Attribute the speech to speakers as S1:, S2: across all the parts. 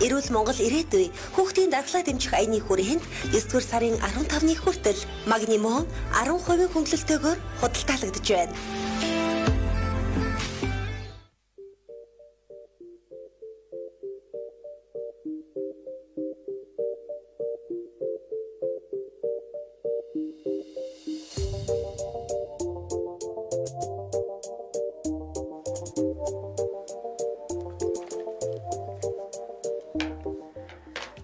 S1: Эрүүл Монгол ирээдүй хүүхдийн дархлаа дэмжих аяны хүрээнд 9-р сарын 15-ны хүртэл магний мөн 10% хөнгөлөлтөөр худалдаалагдж байна.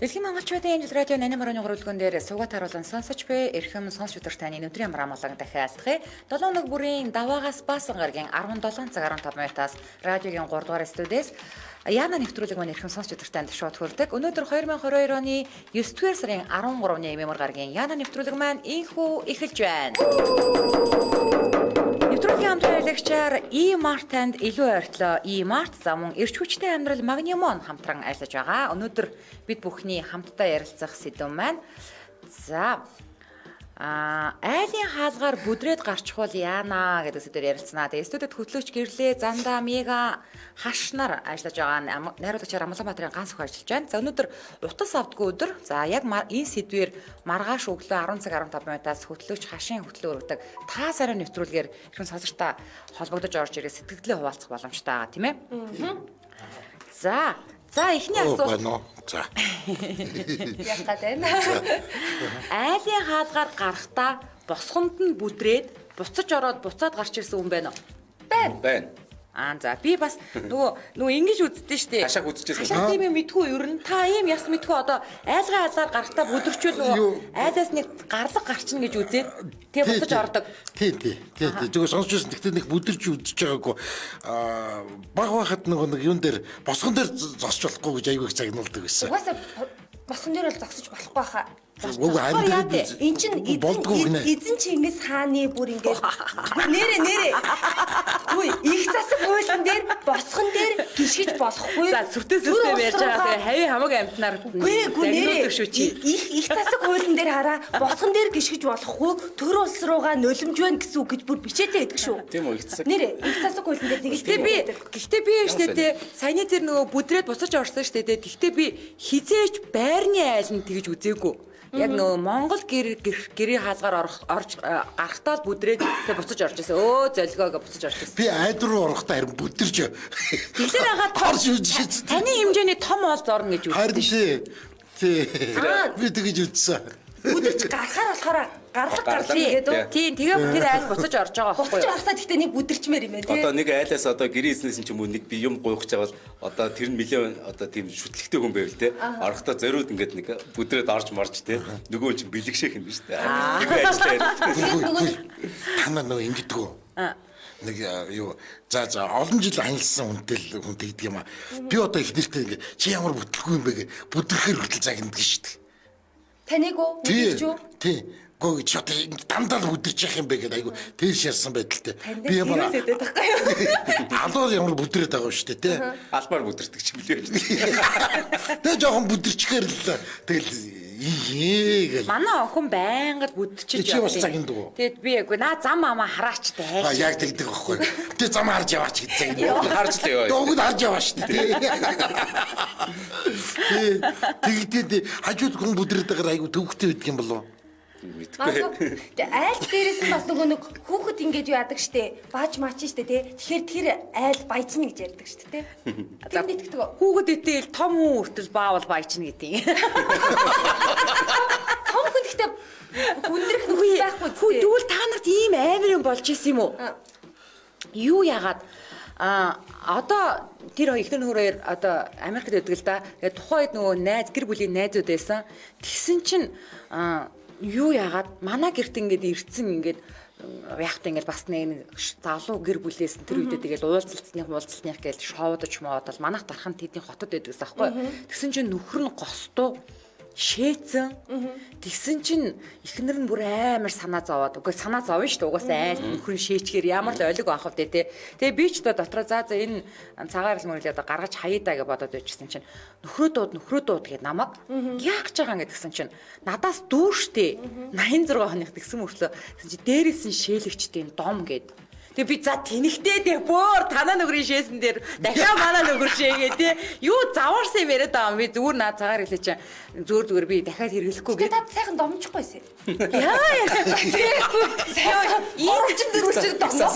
S2: Дэлхийн монголчуудын энэ радио 88.1 хөрөлгөн дээр суугаад харуулсан сонсож буй эрхэм сонсч өдөр таны өдрийн амраамлаг дахиад алтхыг 7 өнөг бүрийн даваагаас баасан гарагийн 17 цаг 15 минутаас радиогийн 3 дугаар студиэс Яна нэвтрүүлэг маань эрхэм сонсч өдөр танд шууд хүрдэг. Өнөөдөр 2022 оны 9-р сарын 13-ны эмээмэр гарагийн Яна нэвтрүүлэг маань инхүү эхэлж байна. Нэвтрүүлгийн хамтран хэрэглэгчээр E-Mart-анд илүү ойртлоо E-Mart за мөн эрч хүчтэй амьдрал Магнимон хамтран ажиллаж байгаа. Өнөөдөр бид бүхний хамтдаа ярилцах сэдв маань за айлын хаалгаар бүдрээд гарчихвал яана гэдэг сэдвээр ярилцсанаа. Тэгээ студид хөтлөгч гэрлээ Занда Мега хашнаар ажиллаж байгаа найруулагчаар Амланбаатарын ганц өх ажиллаж байна. За өнөөдөр утас авдаггүй өдөр. За яг энэ сэдвээр маргааш өглөө 10 цаг 15 минутаас хөтлөгч хашийн хөтлөө өргөдөг та сарын нэвтрүүлгээр ихэнх сонсогчтой холбогдож орж ирээ сэтгэлдээ хуваалцах боломжтой байгаа тийм ээ. За эхний асуулт.
S3: За.
S1: Яхад байна.
S2: Айлын хаалгаар гарахтаа босгонд нь бүдрээд буцаж ороод буцаад гарч ирсэн хүн байна уу?
S3: Байна.
S2: За би бас нөгөө ингэж үздэг штеп.
S3: Хашааг үзчихсэн.
S2: Хашааг тийм мэдгүй ер нь та ийм яс мэдгүй одоо айлгай хаалгаар гарахтаа бүдэрчүүл нөгөө айлаас нэг гарлаг гарчна гэж үзээд тэгээ буцаж ордог.
S3: Тий. Зүгээр сонсч байсан. Гэхдээ нэг бүдэрч үзэж байгаагүй. Баг байхад нэг юун дээр босгон дээр зогсч болохгүй гэж аягүй загнуулдаг байсан.
S1: Угаасаа босгон дээр бол зогсож болохгүй хаа.
S3: Энд
S1: чинь эзэн Чингис хааны бүр ингээд нэрээ үгүй их засаг хуулийн дээр босгон дээр гიშгэж болохгүй.
S2: За сүртэй ярьж байгаа тэгээ хавийн хамаг амтнаар
S1: загнуулдаг шүү чи. Их засаг хуулийн дээр хараа босгон дээр гიშгэж болохгүй төр улс руугаа нулимж байна гэсэн үг гэж бүр бичээтэй байдаг шүү.
S3: Тийм үү их засаг.
S1: Нэрээ их засаг хуулийн дээр
S2: Гэхдээ би штэ тэ саяны тэр нөгөө бүдрээд буцаж орсон штэ тэ. Гэхдээ би хизээч байрны айланд тэгж үзээгүй. Яг нөгөө Монгол гэрээ хаалгаар орж гарахтаа л бүдрээд тэг буцаж орж ирсэн. Золгоог буцаж орж ирсэн.
S3: Би айд руу орохдоо харин бүдэрч.
S2: Тэглэр хагаад таны хэмжээний том олд орно гэж үзсэн.
S3: Харин тий. Би тэгэж үзсэн.
S1: Бүдэрч гарахаар болохоор гарлаг гарлаа гэдэг үү?
S2: Тийм, тэгээ тэр айл буцаж орж байгаа байхгүй юу?
S1: Буцаж орохтаа гэхдээ нэг бүдэрчмээр юм байна тий.
S4: Одоо нэг айлаас одоо гэрээ эснээс ч юм уу нэг би юм гуйхаж байгаа бол одоо тэр нь нэлээд одоо тийм шүтлэгтэй хүн байвал те. Орохдоо зориуд ингээд нэг бүдрээд орж марж те. Нөгөө чинь бэлгшээх юм биш үү? Нэг ажиллаа.
S3: Танаа нөгөө ингэдэггүй. Нэг юу за олон жил анилсан хүнтэй хүн тэгдэг юм аа. Би одоо их нэртэй ингэ чи ямар бүтлгүй юм бэ гэ бүдрэхээр хүртэл загнадаг шүү дээ.
S1: Таныг уу?
S3: Тий. Гоо ч одоо дандаа л бүдэрч явах юм бэ гэдэг айгу тийш ярьсан байдалтай. Би ямар алуу ямар бүдрээд байгаа шүү дээ тий.
S4: Албаар бүдэрдэг ч юм лээ.
S3: Тэгээ жоохон бүдэрчгээр л тэгэл гэл.
S2: Манай охин байнга бүдчиж
S3: яваа. Чи бас загиндаг уу?
S2: Тэгэд би яг зам амаа хараач те.
S3: Яг тэгдэг байхгүй. Тэгээ зам харж яваач гэдэг.
S4: Харж л яваа.
S3: Догд харж яваа шүү дээ. Тэгдээ хажууд хүн бүдрээд байгаа айгу төвхтэй байдаг юм болов.
S4: Мэдгүй.
S1: Айл дээрээс нь бас нэг хүүхэд ингэж яадаг штэ. Бааж маач штэ тий. Тэгэхээр тэр айл баяжна гэж ярьдаг штэ тий. Тэр нэгтгэдэг.
S2: Хүүхэд итэл том хүн хүртэл баавал баяжна гэдэг.
S1: Том хүн гэхдээ хүндрэх нүх байхгүй тий.
S2: Тэгвэл та нарт ийм амар юм болж исэн юм уу? Юу яагаад одоо тэр ихнэр нөхөр одоо Америкт байдаг л да. Тэгээ тухайд нөгөө найз гэр бүлийн найзууд байсан. Тэгсэн чинь юу яагаад манай гэрт ингээд ирцэн ингээд яахт ингээд бас нэг залуу гэр бүлээс тэр үедээ тэгээд уулзалтных гэж шоудаж моодол манайх дархан тэдний хотод байдаг гэсэн аахгүй. Тэгсэн чинь нөхөр нь гостуу шээцэн. Тэгсэн чинь ихнэр нь бүр амар санаа зовоод. Уггүй санаа зовно шүү дээ. Угаасаа айл нөхрийн шээчгээр ямар л олиг байх вэ те. Тэгээ би ч дотроо за энэ цагаар л мөрөлөө одоо гаргаж хаяадаа гэж бодоод байжсэн чинь нөхрөө дууд гэд намайг яах гэж байгаа гэдгсэн чинь надаас дүүштэй 86 хоных тэгсэн мөртлөө тэгсэн чинь дээрээс нь шээлэгчтэй дом гэд. Тэгээ би за тэнэгтэй дээ бөөр танаа нөхрийн шээсэн дээр дахиад манай нөхөр шээгээ тий. Юу заваарсан юм яриад байгаа юм би зүгээр наад цагаар хэлээ чи зүгээр би дахиад хэрэглэхгүй
S1: гэ. Та сайхан домчихгүйсэн.
S2: Яа.
S1: Орчин дөрвөлчөд домноо.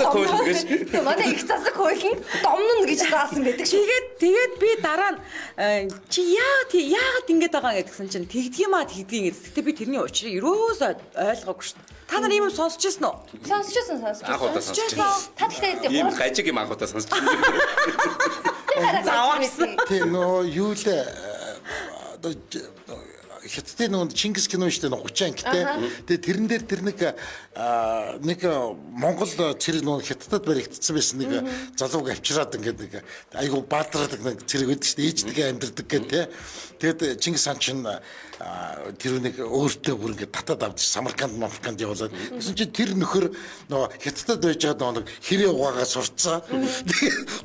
S1: Тэгээ манай их засаг хуулин домнон гэж заасан байдаг шүү.
S2: Тэгээд би дараа нь чи яагаад ингэж байгаа гэдгсэн чинь тэгдэг ингэж. Гэтэ би тэрний учрыг ерөөсөө ойлгоогүй шүү. Та нар ийм сонсч ирсэн үү?
S1: Сонсчихсон.
S4: Анх удаа сонсчихсон.
S1: Та тэгэхээр
S4: ийм гажиг юм анх удаа сонсчихсон.
S1: Зааварсан.
S3: Тэ нөө юу л Хятадын нөгөө Чингис кино шүү дээ 30 ангитай. Тэгээ тэрэн дээр тэр нэг Монгол цэрэг нөгөө Хятадд баригдсан байсан нэг залууг авчираад ингээд нэг айгу баатардаг нэг цэрэг байдаг шүү дээ. Ээжтэйгээ амьдэрдэг гэдэг. Тэгээд Чингис хаан чинь тэр нэг өөртөө бүр ингээд татаад авч Самарканд явуулаад. Гэсэн чинь тэр нөхөр нөгөө Хятадд байж байгаа нэг хэрэг угаагаа сурцсан.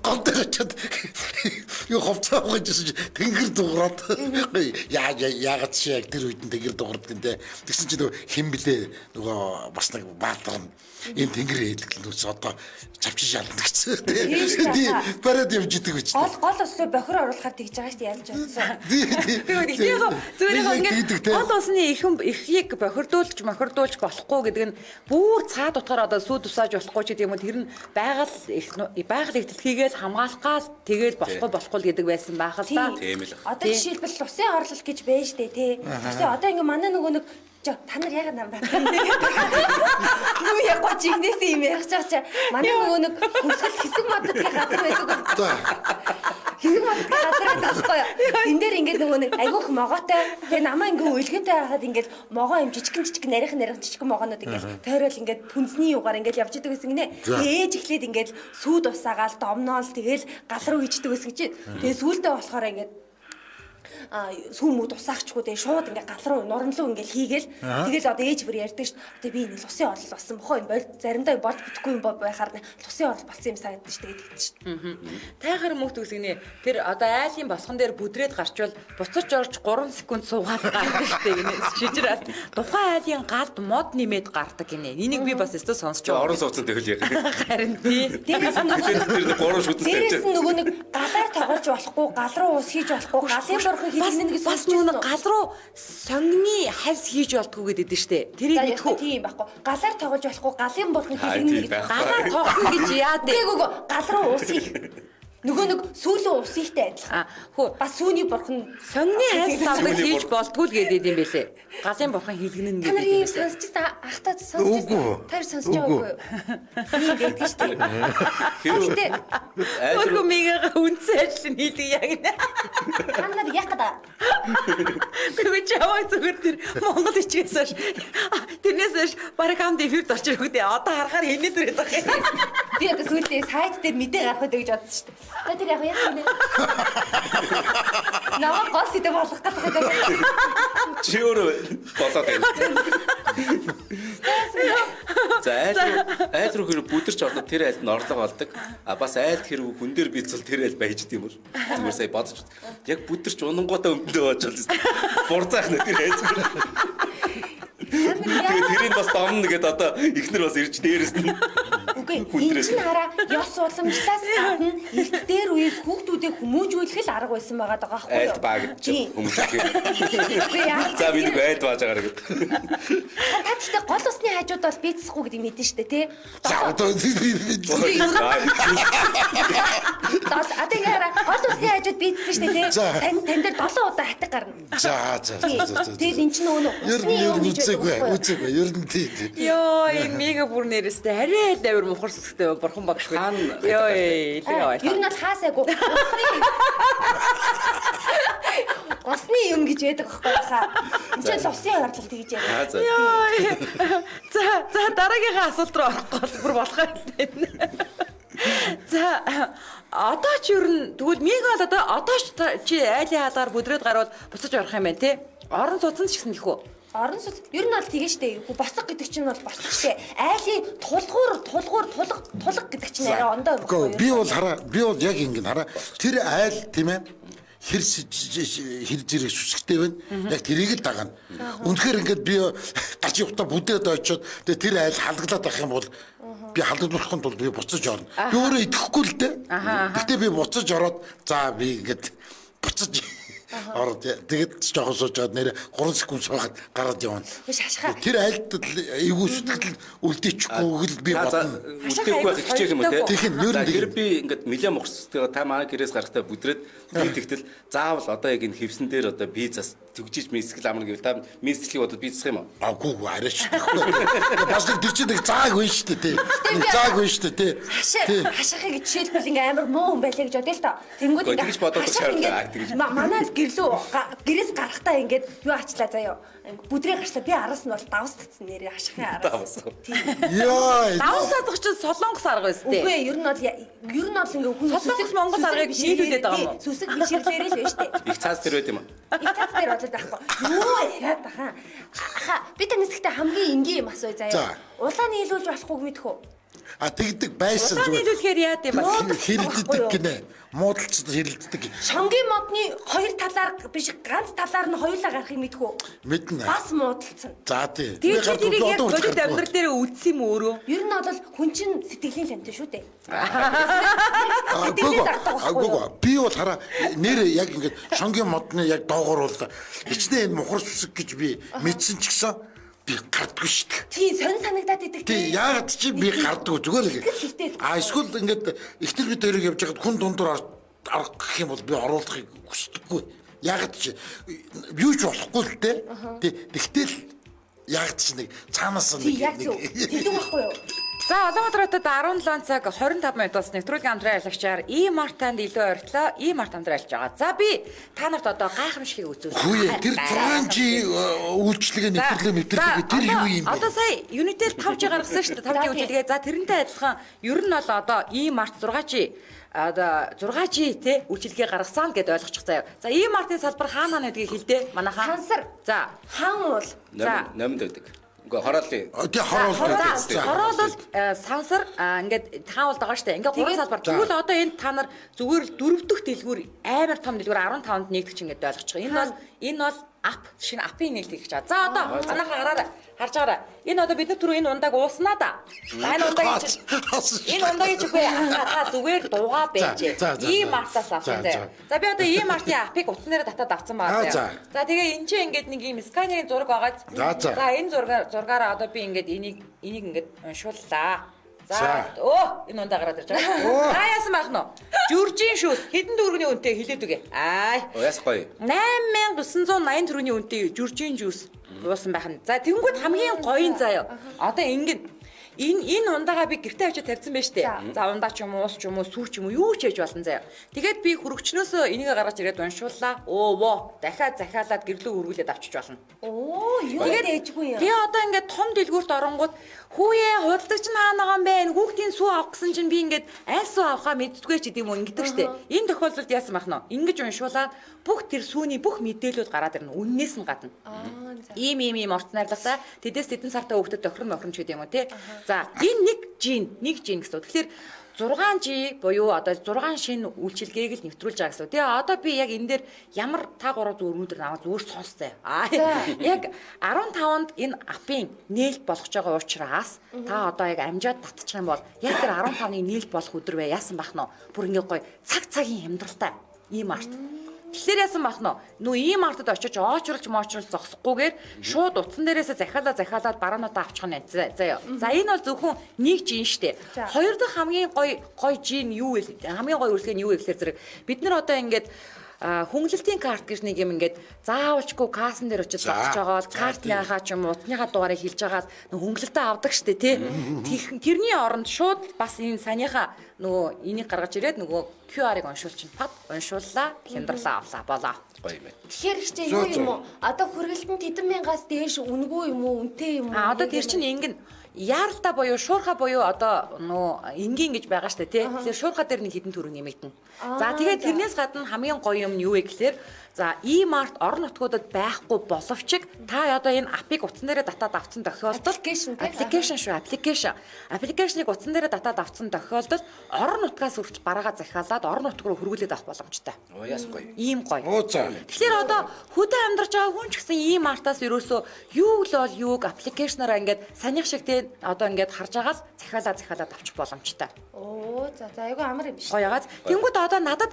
S3: Говьтой очиад юу ховцоо угаажсэн чинь тэнгэр дуураад яагаад яг тэр үед нь тэнгэр дуурдаг нэ. Тэгсэн чинь нөгөө хэн блэ нөгөө бас нэг баатар нь энэ тэнгэр хэлгэлнүүс одоо чавчиж ялдаг гэсэн. Тийм бараад явж идэг гэж.
S1: Гол өсөө бохир оруулахаар тэгж байгаа шүү дээ ялж чадсан.
S2: Зүгээр ингээд гол усны ихийг бохирдуулж болохгүй гэдэг нь бүр цаад утгаар одоо сүү тусааж болохгүй ч гэдэг юм уу тэр нь байгаль их дэлхийгээс хамгаалах гал тэгэл болохгүй гэдэг байсан байх л да.
S4: Тийм л.
S1: Одоо жишээлбэл усын орлол гэж байна шүү дээ тий. Усын одоо ингээ манай нөгөө нэг та нар яагаад нам бат. Юу яг гоч игнэсээ юм ярих чаа чаа. Манай нөгөө нэг хөвсгөл хэсэг моддгийн газар байдаг. Хэсэг моддгийн газар таахгүй. Энд дээр ингээд нөгөө нэг айгүйх могоотой. Тэгээ намаа ингээ үлгэнтэй хахад ингээд могоо юм жижигэн нарийнх жижигэн могоонууд ингээд тойрол ингээд түнсний югаар ингээд явж идэг гэсэн гинэ. Ээж эхлээд ингээд сүүд усаагаал домноол тэгэл гал руу хийждэг гэсэн чи. Тэгээ сүүлдээ болохоор ингээд сүмүүд усаагчгүй тэгээ шууд ингээ гал руу нурамлуу ингээ хийгээл тэгэл одоо ээж бүр ярьдаг шүү. Тэгээ би энэ усын орлол болсон бохоо энэ заримдаа болж бүтэхгүй юм байхаар усын орлол болсон юм санагдаж шүү тэгээд хэлдэг шүү.
S2: Тайхар мөхт үсгэнэ тэр одоо айлын босгон дээр бүдрээд гарчвал буцаж орж 3 секунд суугаад гардаг штэ гинэ шижраад тухайн айлын галд мод нэмээд гардаг гинэ. Энийг би бас өстө сонсч байгаа.
S4: Орон сууцсан тэгэл яг.
S2: Харин тий.
S1: Дээрээс нөгөө нэг галаар тоглож болохгүй гал руу ус хийж болохгүй галын борхон
S2: бас нөгөө гал руу сонгины хальс хийж болтгоо гэдэг дээ штэ. Тэрийг мэдхүү.
S1: Тийм байхгүй. Галаар тоглож болохгүй галын борхон хийх
S2: гэдэг. Галаар тоглох гэж яа дээ.
S1: Тэгээгөө гал руу ус хийх. Нөгөө нэг сүүлийн ус ихтэй адилхан.
S2: Хөө
S1: бас сүүний борхон
S2: сонгины хальс тавдаг хийж болтгоо л гэдэг юм бэлээ. Галын борхон хийлгэнэ гэдэг.
S1: Та нар ийм сонсчихсан ахтаа сонсчихсан. Тэр сонсож байгаагүй юу? Тийм гэдэг штэ.
S4: Хэрвээ
S2: Өөрөө мигээ үнцэн ажил хийдэг яг нэ.
S1: Та нар яг гэдэг.
S2: Тэгвэл чамаа зүгээр тэр Монгол ичгээс тэрнээс бараг хамт эфирт орчих үү. Одоо харахаар хийнэ дүрээд байгаа юм.
S1: Би одоо сүүлдээ сайт дээр мэдээ гаргах гэж бодсон шүү дээ. За тэр яг яах вэ? Наваа гол сэдв болох гэдэг юм.
S4: чи өөрөө болоод байна. За айл руу хэрэг бүдэрч ордог тэр айлд нь орлого олдог. А бас айлд хэрэг хүн дээр бицэл тэр айл байж дим үү? Зүгээр сая бодож. Яг бүдэрч унангуудаа өмдөө очвол бурзаах нэ тэр айл зүгээр. Тэгээд тэрийг бас домно гэдэг одоо ихнэр бас ирж дээрээс нь.
S1: Үгүй энэ чинь хараа ёс уламжлалаас гадна эрт дээр үеэс хүүхдүүдийг хүмүүжүүлэх л арга байсан байгаа даа байхгүй юу?
S4: Айлд баа гэж хүмүүжүүлэх. За би нэг айлд бааж байгаа гэдэг.
S1: Та гэхдээ гол усны хажууд бол бицсэхгүй гэдэг мэдэн штэ тий.
S3: За одоо
S1: тэгээ хараа гол усны хажууд бицсэн штэ тий. Тань дээр 7 удаа хатаг гарна.
S3: За.
S1: Тэгээд эн чинь нөгөө
S3: үзээгүй ер нь тий.
S2: Йоо энэ мега бүр нэрстэй арай л авир мухар сүсгтэй бурхан бодохгүй. Йоо илээ
S1: ер нь бол хаасаагүй. Усны юм гэж яддаг байхгүй хаа. Энд чинь усын орлол тэгж яриа.
S2: За дараагийнхаа асуулт руу орохгүй бүр болох юм. За одоо ч ер нь тэгвэл мега бол одоо чи айлын хаалгаар бүдрээд гарвал буцаж орох юм байна тий. Орон сууцсан ч гэсэн их үү?
S1: Орон сууц ер нь бол тэгээ штэ. Босго гэдэг чинь бол босго штэ. Айлын тулга гэдэг чинь арай ондоо байхгүй юу?
S3: Би бол яг ингэ хараа. Тэр айл тийм ээ. хэр зэрэг сүсгтэй байна. Яг тэрийг л дагана. Үнэхээр ингээд би гарч явахдаа бүдээд очиод тэгээ тэр айл халаглаад авах юм бол би халагдуулахын тулд би буцаж орно. Би өөрөө идэхгүй л дээ. Гэхдээ би буцаж ороод за би ингээд буцаж ороод тэгээд жоохон суужгаад нэрэ 3 секунд суугаад гараад явна. Тэр айлд эвгүй сэтгэл үлдээчихгүй л би бодно.
S4: Үлдээхгүй байх хичээх юм те.
S3: Тэгэхээр
S4: би ингээд нэлээд мохстой та манай гэрээс гарахтаа бүдрээд би тэгтэл заавал одоо яг энэ хевсэн дээр одоо би зас төгжиж мэсгэл амна гэвэл та мэсгэлийг бодоод би засах юм уу?
S3: Аггүй арайч. Бас нэг тэр чинь нэг заагүй шүү дээ. Заагүй шүү дээ.
S1: Хашаахыг жишээлбэл ингээ амар муу хүн байлаа гэж бодъё л доо. Тэнгүүд
S4: тэгж бодоод шаардлагатай тэгж.
S1: Манай гэрээс гарахтаа ингээд юу ачлаа заяа. Бүдрээ гарчлаа би араас нь бол давс татсан нэрээ хашахын араас.
S3: Яа.
S2: Давс татах чинь солонгос арга байсан тий.
S1: Үгүй ер нь бол ингээ хүн
S2: солонгос Монгол аргыг нийлүүлээд байгаа юм уу?
S1: Сүсэг бишгэлээрээ л байна шүү дээ.
S4: Их цаас тэр байт юм аа.
S1: Их цаас тэр болоод байхгүй. Юу яриад баха. Би танаас гэхдээ хамгийн энгийн юм асууя заяа. Улаан нийлүүлж болохгүй мэдэх үү?
S3: Тэгдэг байсан
S2: зүгээр. Нийлүүлэхээр яа гэм бэ?
S3: Хэрэлддэг гинэ. Муудалцд хэрэлддэг.
S1: Шонгийн модны хоёр талаар биш ганц талаар нь хоёулаа гарахыг мэдэх үү?
S3: Мэднэ.
S1: Бас муудалцсан.
S3: За тий.
S2: Тэгээд тэрийг яг бодит амьдрал дээр үтсэн юм өөрөө.
S1: Ер нь бол хүн чинь сэтгэлийн ламтай шүү дээ.
S3: Агуу. Би бол хараа нэр яг ингээд шонгийн модны яг доогоор бол хичнээн мухар сүсэг гэж би мэдсэн ч гэсэн би гардгүй шүү дээ.
S1: Тийм сонь санагдаад идэг.
S3: Тийм яагаад чи би гардгүй зүгээр л. Эсвэл ингээд ихтэл би дээрээ явж байхад хүн дундуур арга гэх юм бол би оруулахыг хүсдэггүй. Яагаад чи юу ч болохгүй л дээ. Тэгтэл яагаад чи нэг цаанаас нэг
S1: тэгдэг байхгүй юу?
S2: За Улаанбаатар хотод 17 цаг 25 минутаас нэвтрүүлгийн хамтран аялагчаар E-Mart-анд илүү ойртлоо. E-Mart хамтран ажиллаж байгаа. За би та нарт одоо гайхамшигыг үзүүлье.
S3: Хөөе тэр 6G үйлчлэгээ нэвтрүүлэг тэр юу юм бэ?
S2: Одоо сая Unitel 5G гаргасан шүү дээ. 5G үйлчлэгээ. За тэрнтэй адилхан ер нь бол одоо E-Mart 6G одоо 6G те үйлчлэгээ гаргасан гэдээ ойлгочих заяа. За E-Mart-ын салбар хаана байдгийг хэлдэ. Манай хаан.
S1: Сансар.
S2: За
S1: хаан бол
S4: номонд байдаг. Ингээ хороолын.
S3: Тий хороол
S2: бол сансар ингээд таавал байгаа штэ. Ингээ гурван салбар. Тэгвэл одоо энэ та нар зүгээр л 4 дахь дэлгүүр амар том дэлгүүр 15-нд нэгдэх чинь ингээд ойлгочих. Энэ бол ап шинэ апын нээлт гэж байгаа. За одоо манайхаа гараарай. Харж байгаарай. Энэ одоо бид нар түрүү энэ ундааг ууснаа да. Энэ ундааг чигүй та зүгээр дуугаа байжээ. E-Mart-аас авсан заяа. За би одоо E-Mart-ийн апыг утсан дээр татаад авсан баа заяа. За тэгээ энэ чинь ингээд нэг юм сканерын зураг байгаа. За энэ зургаараа одоо би ингээд энийг ингээд уншууллаа. За энэ ундаа гараад ирж байгаа. За яасан байх нь? Жүржин шүүс хэдэн төгрөгийн үнэтэй хэлээд үгээ.
S4: Яас гоё.
S2: 8980 төгрөгийн үнэтэй жүржин жүүс уусан байх нь. За тэнгууд хамгийн гоё нь заяа. Одоо ингээд энэ ундаагаа би гэртээ авчиж тавьсан байж тээ. За ундаа ч юм уу, ус ч юм уу, сүү ч юм уу юу ч хийж болно заяа. Тэгээд би хөрөгчнөөсөө энийг гаргаж ирээд уншууллаа. Дахиад захиалаад гэрлөө өргүүлээд авчиж болно.
S1: Юу ээжгүй юм.
S2: Би одоо ингээд том дэлгүүрт оронгууд хүүе худалдагч нь хаана байгаа юм бэ? Хүүхдийн сүү авах гэсэн чинь би ингээд аль сүү авахаа мэддэггүй ч гэдэм үү ингэдэг штэ. Энэ тохиолдолд яасан байх нь? Ингэж уншуулаад бүх тэр сүүний бүх мэдээлүүд гараад ирнэ. Үннээс нь гадна. Ийм орцнайрлагтай тэдэс тэдэн сартаа хүүхдэд тохирч гэдэг юм уу те. За энэ нэг жин гэсэн үг. Тэгэхээр 6G буюу одоо 6 шинэ үйлчилгээг л нэвтрүүлж байгаа гэсэн. Тэгээ одоо би яг энэ дээр ямар та гурав зөв өнөөдөр намайг зүгээр сонсцоо. Яг 15-нд энэ апын нээлт болгож байгаа учраас та одоо яг амжаад татчих юм бол яг тэр 15-ны нээлт болох өдөр бай яасан бах нь. Бүр ингэ гоё цагийн хямдралтай E-Mart. Тэгэхээр яасан бах нь? E-Mart-д очиж моочролж зогсохгүйгээр шууд утсан дээрээсээ захиалаад бараануудаа авчих нь заяа. За энэ бол зөвхөн нэг жин штэ. Хоёр дахь хамгийн гоё жин юу вэ? Хамгийн гоё үйлчлэг нь юу вэ гэхээр зэрэг бид нар одоо ингээд хүнглэлтийн карт гэж нэг юм ингээд заавалчгүй кассан дээр очиж зогсож байгаа бол картныхаа ч юм уу утасныхаа дугаарыг хэлж байгаа хүнглэлтээ авдаг штэ тий. Тэрний оронд шууд бас энэ санийхаа энийг гаргаж ирээд QR-ыг уншуулчихна. Пад уншууллаа, хямдралаа авлаа болоо.
S4: Гоё юм байна.
S1: Тэгэхээр чи юу юм уу? Одоо хүргэлтэн тэдэн мянгаас дээш үнэгүй юм уу? Үнэтэй юм уу?
S2: Одоо тэр чинь ингэн яаралтай буюу шуурхаа буюу одоо энгийн гэж байгаа штэ тий. Тэгэхээр шуурхаа дээр нэг хідэн төгрөг нэмэгдэнэ. За тэгээд тэрнээс гадна хамгийн гоё юм нь юу вэ гэхээр За e-mart орон нутгуудад байхгүй боловч та одоо энэ апыг утсан дээрээ татаад авсан тохиолдолд аппликейшнийг утсан дээрээ татаад авсан тохиолдолд орон нутгаас хүртэл бараагаа захиалаад орон нутг руу хөрвүүлээд авах боломжтой.
S4: Оо яс гоё.
S2: Ийм гоё.
S3: Оо за.
S2: Тэгэхээр одоо хөдөө амьдарч байгаа хүн ч гэсэн e-mart-аас ерөөсөө юу л бол юуг аппликейшнаараа ингээд санийх шиг те одоо ингээд харж агаад захиалаад авчих боломжтой.
S1: Оо за айгүй амар юм биш.
S2: Гоё ягаад. Тэнгүүд одоо надад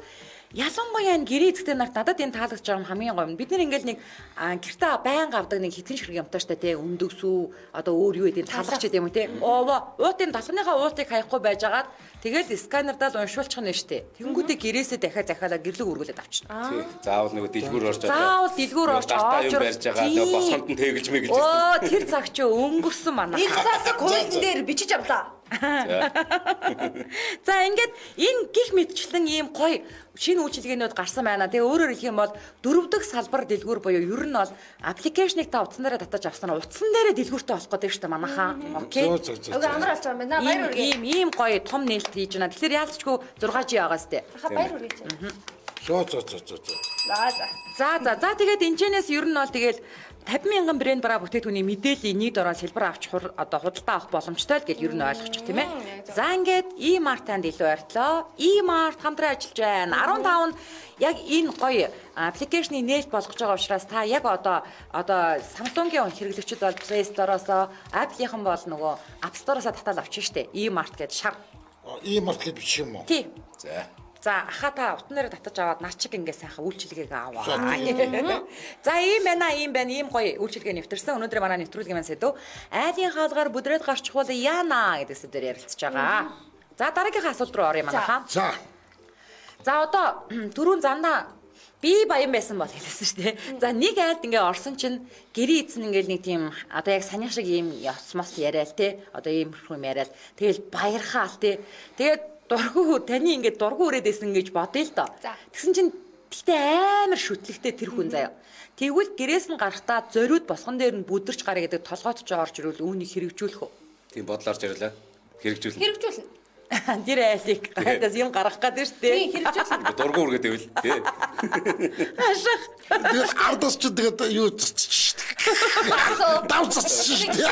S2: ялангуяа энэ гэрээ эзэгтэй нарт надад энэ таалагдж байгаа юм хамгийн гоё. Бид нэр ингээл нэг гэртээ байнга авдаг нэг хитгэн ширхэг юмтай штэ те өндөгсүү одоо өөр юу гэдэг таалгач гэдэг юм уу те. Оо уутын талхныхаа уутыг хаяхгүй байжгаад тэгэл сканердаа л уншуулчих нь штэ. Тэнгүүдээ гэрээсээ дахиад захиалаад гэрлэг үргэлээд авчихна.
S4: Заавал нөгөө дэлгүүр орж байгаа.
S2: Заавал дэлгүүр орж
S4: юм барьж байгаа. Тэгээ босгонд нь тэгэлж мэгэлж.
S2: Оо тэр цаг чи өнгөрсөн манай.
S1: Нэг засаг хуулин дээр бичиж авлаа.
S2: За ингээд энэ гих мэдчлэн ийм гоё шинэ үйлчилгээнүүд гарсан байна. Тэгээ өөрөөр хэлэх юм бол 4 дахь салбар дэлгүүр буюу ер нь бол аппликейшнийг та утсан дээрээ татаж авсан нь утсан дээрээ дэлгүүртээ болох гэдэг шүү дээ манайхаа. Окей.
S1: Өг амар болж байгаа юм байна. Баяр үргээ.
S2: Ийм гоё том нээлт хийж байна. Тэгэхээр яалчгүй 6G байгаас тээ.
S1: Баяр үргээ.
S2: За тэгээд энэчнээс ер нь бол тэгээд 50,000 брэнд бараа бүтээгдэхүүний мэдээллийг нэг дороо сэлбэр авч одоо худалдаа авах боломжтой л гэж ер нь ойлгочих тийм ээ. За ингээд e-mart-анд илүү ойртлоо. E-mart хамтран ажиллаж байна. 15 нь яг энэ гоё аппликейшны нээлт болгож байгаа учраас та яг одоо Samsung-ийн хэрэглэгчид бол Play Store-оос Apple-ийнхэн бол нөгөө App Store-оос татаад авчих штэ. E-mart гэдэг шар.
S3: E-mart гэж биш юм уу?
S2: Тий.
S4: За
S2: За та утан дээр татаж аваад наа чиг ингээ сайхан үйлчилгээг аваа. За ийм гоё үйлчилгээ нэвтэрсэн. Өнөөдөр манай нэвтрүүлгийн маань сэдв айлын хаалгаар бүдрээд гарчих бол яана гэдэг сэдвээр ярилцж байгаа. За дараагийнхаа асуулт руу оръё манайхаа. За одоо түрүүн зандаа би баян байсан бол хэлсэн шүү дээ. За нэг айлд ингээ орсон чинь гэрээ эзэн ингээл нэг тийм одоо яг санийх шиг ийм ясмос яриад те. Одоо ийм юм яриад тэгэл баярхаал те. Тэгээд таны ингээд дургу өрөөдсэн гэж бодъё л доо. Тэгсэн чинь тэгтээ амар шүтлэгтэй тэр хүн заяа. Тэгвэл гэрээс нь гарахтаа зориуд босгон дээр нь бүдэрч гараа гэдэг толгойтж орж ирвэл үүнийг хэрэгжүүлэх үү?
S4: Тийм бодлоор ярьлаа. Хэрэгжүүлнэ.
S2: Тэр айлыг гайдаас юм гаргах гэдэг шүү дээ.
S1: Тийм хэрэгжүүлнэ.
S4: Дургу үргээд байвал тий.
S2: Ашиг.
S3: Тэгээд ардаас ч тэгээд юу цэцчих. Давцчих шүү дээ.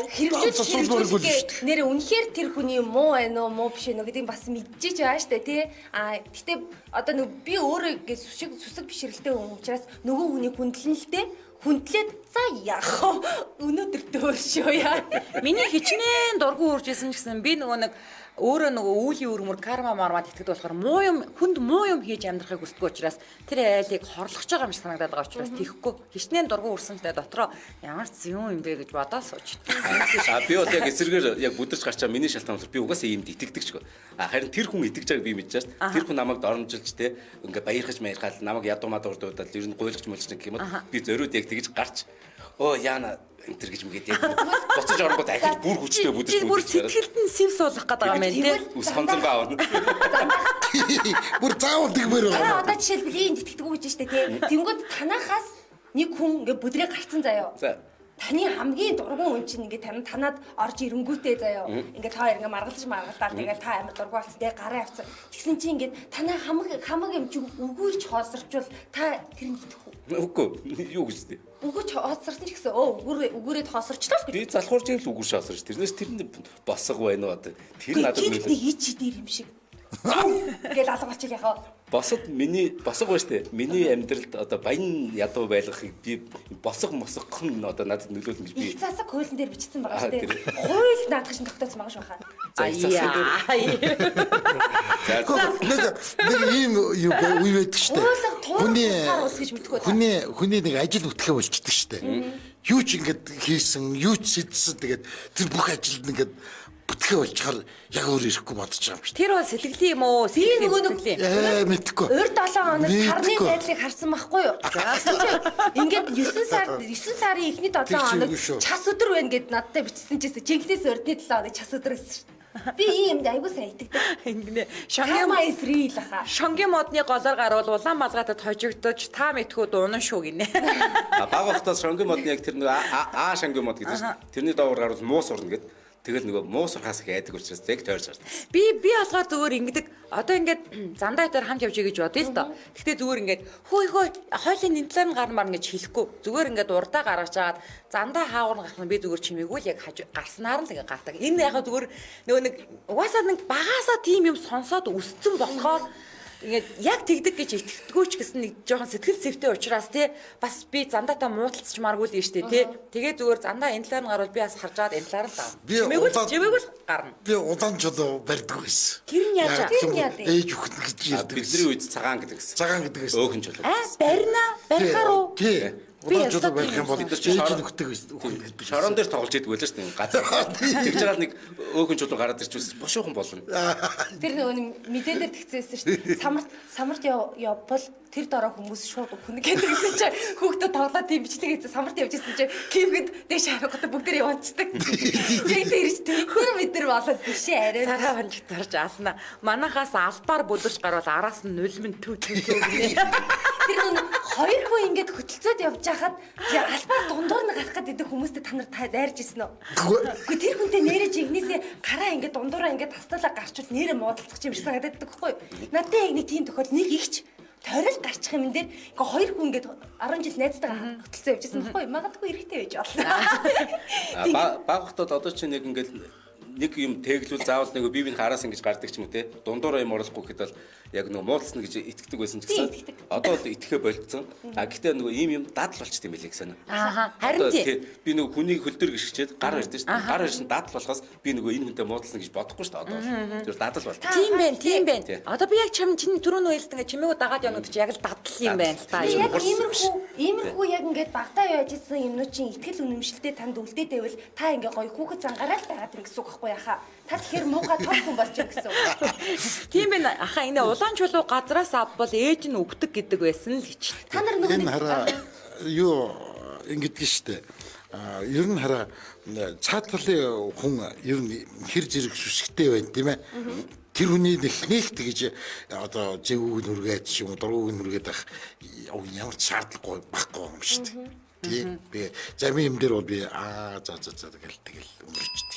S1: Хэрэгжүүлэх нэр үнэхээр тэр хүний муу байна уу, муу биш үү гэдэг бас мэдчихэж байгаа шүү дээ, тий. Гэтээ одоо би өөрөө ингэ сүсэг бишрэлтэй хүн учраас нөгөө хүний хүндлээд за яах вэ? Өнөөдөр дөөршөө яа.
S2: Миний хичнээн дургу үржсэн гэсэн би нөгөө өөрөө үүлийн өрмөр карма мармад итгэдэг болохоор хүнд муу юм хийж амьдрахыг хүсдэг учраас тэр айлыг хорлох байгаа юм шиг санагдаад байгаа учраас тийхгүй хичнээн дургу үрсэнтэй дотроо ямар ч юм бэ гэж бодоод сууж.
S4: Би одоо яг эсэргээр яг бүдэрч гарчаа миний шалтгаан болохоор би угаасаа иймд итгэдэгчгүй. Харин тэр хүн итгэж байгааг би мэдчихэж шээ. Тэр хүн намайг доромжилж те ингээ баярхаж маярхаал намайг ядуу мадуу урдуудаад ер нь гуйлгч мөлч гэх юм бол би зориуд яг тэгж гарч яана энтер гэж мэгээд яг буцаж оронгууд ахиж бүр хүчтэй бүдэрч
S2: бүр сэтгэлд нь сэв суулгах гэдэг юм байна тийм.
S4: Сонзонгаа авна.
S3: Бүр заавал тэгмээр байна.
S1: Одоо жишээлбэл ийм итгэдэг үү гэж штэ тий. Тэнгүүд танахаас нэг хүн ингээ бүдрээ гарцсан заяа. Таны хамгийн дургуун хүн чинь ингээ танаад орж ирэнгүүтээ заяа. Ингээ та хоёр ингээ маргалдаад тэгэл та амар дургуун болсон. Тэгээ гараа авсан. Тэгсэн чинь ингээ танаа хамаг юм чи өгүүлж хоосорчвол та тэр нь итгэх үү?
S4: Үгүй юу гэж тий.
S1: Өгөөч хоосорсон ч гэсэн өгөөрөөд хоосорчлоо гэж.
S4: Би залхуурж ил үгүй шаасарч. Тэрнээс тэрэнд босго байна уу одоо. Тэр надад
S1: нэг ич дээр юм шиг. Гэл алгаач яхаа.
S4: Босод миний босго ба штэ. Миний амьдралд одоо баян ядуу байлгахыг би босго мосгох нь одоо надад нөлөөлнө гэж би.
S1: Их засаг хуулийн дээр бичсэн байгаа штэ. Хууль наадах шин тогтоосон байгаа шүү хаа. Нэг
S3: ийм юу байдаг штэ. Хүний нэг ажил үтгэхэ болчдөг штэ. Юу ч ингэдэг хийсэн, юу ч сэдсэн тэгээд тэр бүх ажилд ингээд бүтгэ болчихоор яг өөр ирэхгүй бодож байгаа юм шиг.
S2: Тэр бол сэтгэлийн юм уу? Сэтгэлийн
S3: мэдхгүй.
S1: Өөр 7 хоног сарны байдлыг харсан байхгүй юу? Ингээд 9 сарын эхний 7 хоног час өдөр байна гэд надтай бичсэн чийсэн. Жинхнээс өрдний 7 хоног час өдөр гэсэн шүү. Би иймд айгуу сайн итгэдэг.
S2: Ингэнэ.
S1: Шонгийн
S2: модны голоор гарвал улаан малгатад хожигдож та мэдхүү дуунан шүү гинэ.
S4: Баг багтаас шонгийн модны яг тэр нэг шонгийн мод гэдэг чинь тэрний доогоор гарвал муу сурна гэд. Тэгэл нөгөө муу сурхаас их айдаг учраас яг тойрч гардаг.
S2: Би болохоор зүгээр ингэдэг. Одоо ингээд зандаа дээр хамт явж гэж бодъё л доо. Гэхдээ зүгээр ингээд хөөе хойлын нэнтлэр нь гармаар ингэж хэлэхгүй. Зүгээр ингээд урдаа гаргаж агаад зандаа хаагур гарах нь би зүгээр чимээгүй л яг гарснаар л ингээд гардаг. Энэ яг зүгээр нөгөө нэг угаасаа нэг багаасаа тийм юм сонсоод өссөн болохоор ингээд яг тэгдэг гэж итгэдэггүй ч гэсэн нэг жоохон сэтгэл зүйтэй учраас тий бас би зандаатаа муудалцчмааргүй л штэ тий тэгээ зүгээр зандаа энэ талаар нь гарвал би бас харж аваад энэ талаар л даа. Чимээгүй л гарна.
S3: Би удаан жолоо барьдаг байсан.
S2: Тэр нь яаж
S3: ээж үхнэ гэж ярьдаг.
S4: Бидний үед цагаан гэдэг гэсэн.
S3: Цагаан гэдэг байсан.
S4: Өөхөн жолоо.
S2: Барина барихаар уу?
S3: Тий. Удаан жолоо барих юм бол
S4: бид нар
S3: ээж үхдэг байсан.
S4: Шорон дээр тоглож идэг байлаа шүү дээ. Газар. Тэгж жагаад нэг өөхөн жолоо гараад ирчихсэн бошоохон болно.
S1: Тэр нөгөө мэдээ дээр тэгцээсэн шүү дээ. Самарт явбал тэр дороо хүмүүс шууд өгнө гэдэг чинь хүүхдүүд тоглоод тийм бичлэг хийсэн самарт явж ирсэн чинь кимгэд дэш харахад бүгдээ яваачдаг. Яг тэрч тэр бид нар болоод бишээ арай.
S2: Цагаан хонжиг тарж аална. Манахаас албаар бүлэрч гарвал араас нь нулимн төв гинэ.
S1: Тэр нөгөө хоёр хүн ингэж хөтөлцөөд явж хахад албаар дундуур нь гарах гэдэг хүмүүстэй та нар дайрж ирсэн үү? Үгүй тэр хүнтэй нэрээ жигнэсээ гараа ингэж дундуураа ингэж тасталаа гарчвал нэрээ муудалцах юм шиг санагдаад байхгүй юу? Надад яг нэг тийм тохиол нэг ихч торил гарчих юм дээр ингээ хоёр хүн ингээд 10 жил найзтайгаа хөтөлцөө явжсэн байхгүй магадгүй эрэгтэй байж болно.
S4: Баг хотод одоо ч нэг ингээд нэг юм тэглүүл заавал нэг бие биений хараас ингэж гардаг ч юм уу те дундуураа юм оруулахгүй гэхэд бол яг нэг муулцна гэж итгэдэг байсан ч гэсэн одоо итгэхэ болцсон. А гэхдээ нөгөө ийм юм дадал болчт юм билээ гэсэн.
S2: Харин тийм.
S4: Би нөгөө хүнийг хөлдөр гიშгчээд гар ирдэ шүү дээ. Гар ирсэн дадал болохоос би нөгөө энэ хүнтэй муудална гэж бодохгүй шүү дээ одоо. Тэр дадал бол.
S2: Тийм байна. Одоо би яг чиний түрүүн хэлсэн ингээ чимээгөө дагаад явна гэж яг л дадал юм байна л та.
S1: Яг иймэрхүү яг ингээд багтаа яаж исэн юмнууд чинь итгэл үнэмшилтэй танд үлдээд байвал та ингээ гоё хүүхэд зангараа л байгаад ирэх гэсэн үг байхгүй яхаа. Та тэгэхээр муугаа тоох хүн болж байгаа гэсэн үг.
S2: Тийм байна. Ахаа энэ улаан чулуу газраас авбал ээж нь өгдөг гэдэг байсан л гэж.
S1: Та нар нөгөө
S3: энэ хараа юу ингэдэг штэ. Ер нь хараа цаад талын хүн ер нь хэр зэрэг сүсгтэй байна тийм ээ. Тэр хүний нэх тэгж одоо зэвүүг нүргээд ч юм уу дургууг нүргээд ах ямар ч шаардлагагүй байхгүй юм шүү дээ. Тийм би замын юм дээр бол би за тэгэл өнгөрчдөг.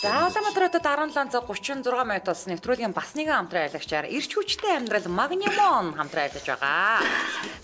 S2: За Улаанбаатар хотод 1736 минут болсон нэвтрүүлгийн бас нэгэн хамтран аялагчаар эрч хүчтэй амьдрал Магнимон хамтран аялагч байгаа.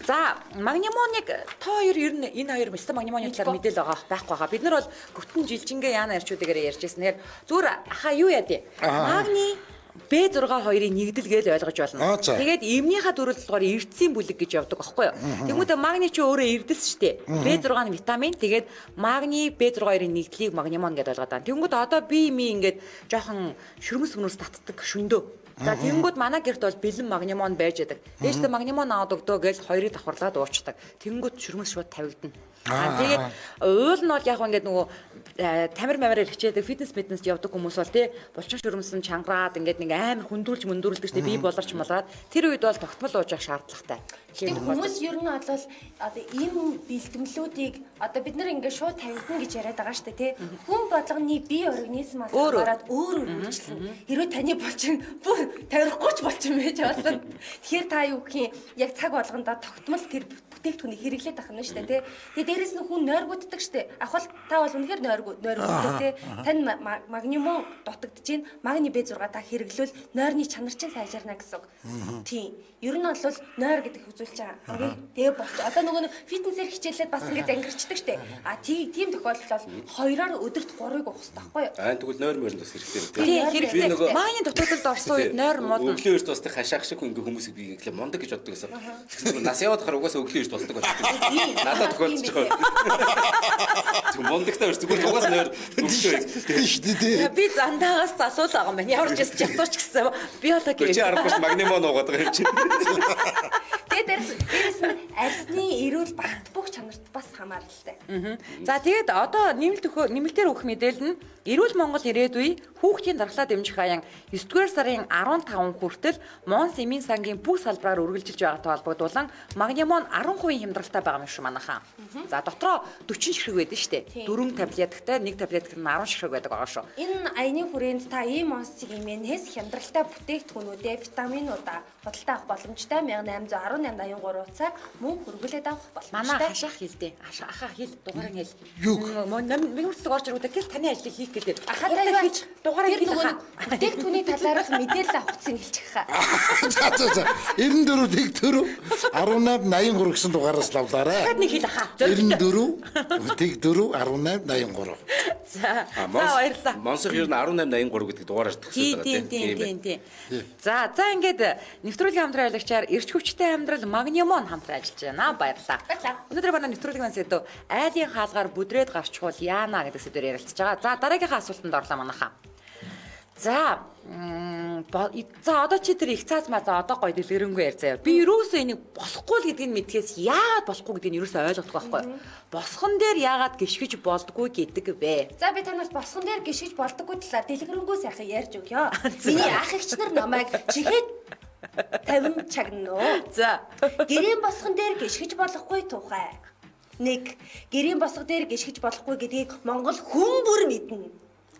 S2: За Магнимоныг та хоёр ер нь энэ хоёр мистер Магнимоны талаар мэдээлэл байхгүй байгаа. Бид нар бол гүтэн жилжингээ яана ярьчуудыгаар ярьжсэн. Тэгэхээр зүгээр ахаа юу яа дээ. Магни B6 хоёрын нэгдэл гэж ойлгож байна. Тэгээд эмнийхээ төрөлдөлгөөр эрдсийн бүлэг гэж явдаг байхгүй юу? Тэгмүүдээ магни ч өөрөө эрдэс шүү дээ. B6 нь витамин. Тэгээд магни B6 хоёрын нэгдлийг магнимон гэж ойлгоод байна. Тэгмүүд одоо би ингээд жоохон шүрмэс мөрөөс татдаг шөндөө. За тэнгүүд манай гэрт бол бэлэн магнимон байж байдаг. Ээжтэй магнимон аваад өгдөө гэж хоёрыг давхарлаад уучдаг. Тэнгүүд шүрмэс шууд тавигдана. Тэгээд уул нь бол яг ингээд нөгөө тамир мамираар хичээдэг фитнес явдаг хүмүүс бол тий булчин шүрмсэн чангараад ингээд нэг амар хүндүүлж мөндүүлдэг штеп бие болорч малаад тэр үед бол тогтмол ууж явах шаардлагатай.
S1: Тэгэхээр хүмүүс ер нь бол одоо ийм бэлтгэлүүдийг одоо бид нар ингээд шууд тавигдана гэж яриад байгаа штэ тий хүн болгоны бие организмаас гараад өөр өөрчлөлт. Хэрвээ таны булчин бүр тавихгүй ч булчин байж болно. Тэгэхээр та юу гэх юм яг цаг болгондоо тогтмол тэр бүтээгдэхүүнийг хэрэглээд авах нь штэ тий. Тэгээ дээрэс нь хүн нойргууддаг штэ. Ахвал та бол үнэхээр нойргууддаг тий. Тань магнимон дутагдж гин магни B6 та хэрэглүүл нойрны чанар чинь сайжирна гэсэн үг. Тийм. Ер нь бол нойр гэдэг үзүүлч хамгийн дээд болч. Одоо нөгөө фитнесээр хичээлээд бас ингэ зангирчдаг штэ. А тийм тохиолдолд хоёроор өдөрт 3-ыг уух хэрэгтэй байхгүй юу?
S4: Тэгвэл нойр мөрөнд бас хэрэгтэй үү?
S2: Тийм хэрэгтэй. Магний дутагдалд орсон үед нойр модно.
S4: Өглөө эрт бас хашаах шиг ингээ хүмүүсийг би ингээл мундаг гэж боддог гэсэн. Тэгэхээр нас яваад хахаар угаасаа өглөө эрт болдог болдог. Надад тохиолдож байгаа. Тэг мундагтай зүгээр угаас нойр өглөө
S3: шүү.
S2: Би зандаагаас асуулаа байгаа юм байна. Ямар ч ятууч гэсэн биологи.
S4: Чи аргагүй магнимон уугаад байгаа юм чи.
S1: Тэгээд дээрээс нь арсны эрүүл багт бүх чанарт бас хамааралтай.
S2: За тэгээд одоо нэмэлтээр өгөх мэдээлэл нь Эрүүл Монгол ирээдүй хүүхдийн дархлаа дэмжих аян 9-р сарын 15 хүртэл Монс эмийн сангийн бүх салбараар үргэлжилж байгаатай холбогдуулан магнимон 10% хямдралтай байгаа юм шүү манайхаа. За дотроо 40 ширхэг байдаг шүү дээ. 4 таблетктай 1 таблетк нь 10 ширхэг байдаг байгаа шүү.
S1: Энэ аяны хүрээнд та ийм онцгийн эмэнээс хямдралтай бүтээгдэхүүнүүдээ витаминуудаа худалдаа авах боломжтой 1811 1883 утсаар мөн хөргөлээд авах боломжтой.
S2: Манай хашаах хэлдэ. Ахаа хэл дугаарыг хэл.
S3: Юу?
S2: Мэгүрцэг орж ирвэл гэл таны ажлыг хийх гэдэг.
S1: Ахаатай яаж
S2: дугаарыг хэл
S1: нөгөө
S2: ахаа.
S1: бүтээгдэхүүний талаарх мэдээлэл авах гэсэн хэлчих хаа.
S3: За. 94 тэгтөрөв 18 83 гэсэн дугаараас лавлаарай.
S2: Дахиад нэг хэл ахаа.
S3: 94 тэгтөрөв 18 83.
S2: За баярлалаа.
S4: Монсох ер нь 1883 гэдэг дугаараар төгсөж байгаа
S2: Тийм. За ингээд нэвтрүүлгийн хамтран аялагчаар эрч хүчтэй амьдрал Магнимон хамтран ажиллаж байна. Баярлалаа. Өнөөдөр манай нэвтрүүлгийн сэдв айлын хаалгаар бүдрээд гарчхуул яана гэдэг сэдвээр ярилцж байгаа. За дараагийнхаа асуултанд орлоо манайхаа. За одоо чи тэр их цаас маа одоо гоё дэлгэрэнгүй яар заяа. Би юусоо энийг болохгүй л гэдгийг мэдхээс яагаад болохгүй гэдгийг юусоо ойлгохгүй байхгүй. Босхон дээр яагаад гიშгэж болдгүй гэдэг вэ?
S1: За би танаас босхон дээр гიშгэж болдоггүй талаар дэлгэрэнгүй сайхан ярьж өгье. Миний ах эгч нар намайг чихээд 50 чагнаа.
S2: За
S1: Гэрийн босхон дээр гიშгэж болохгүй тухай. 1. Гэрийн босго дээр гიშгэж болохгүй гэдгийг Монгол хүн бүр мэднэ.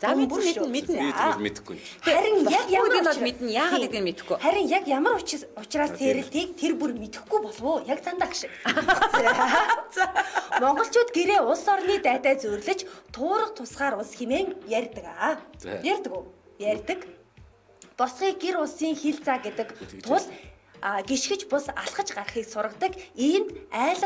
S2: За
S1: Хүн
S2: мэднэ.
S4: Би тэгвэл мэдэхгүй.
S1: Харин яг ямар
S2: бол мэднэ. Яагаад гэдгийг мэдэхгүй.
S1: Харин яг ямар учраас тэрэлтийг тэр бүр мэдэхгүй болов уу? Яг зандаа шиг. За монголчууд гэрээ улс орны дайтай зөөрлөж туурах тусгаар улс хэмээн ярьдаг аа. Ярьдаг уу? Ярьдаг. Босхийг гэр улсын хил заа гэдэг тул гიშгэж бус алхаж гарахыг сургадаг иймд айл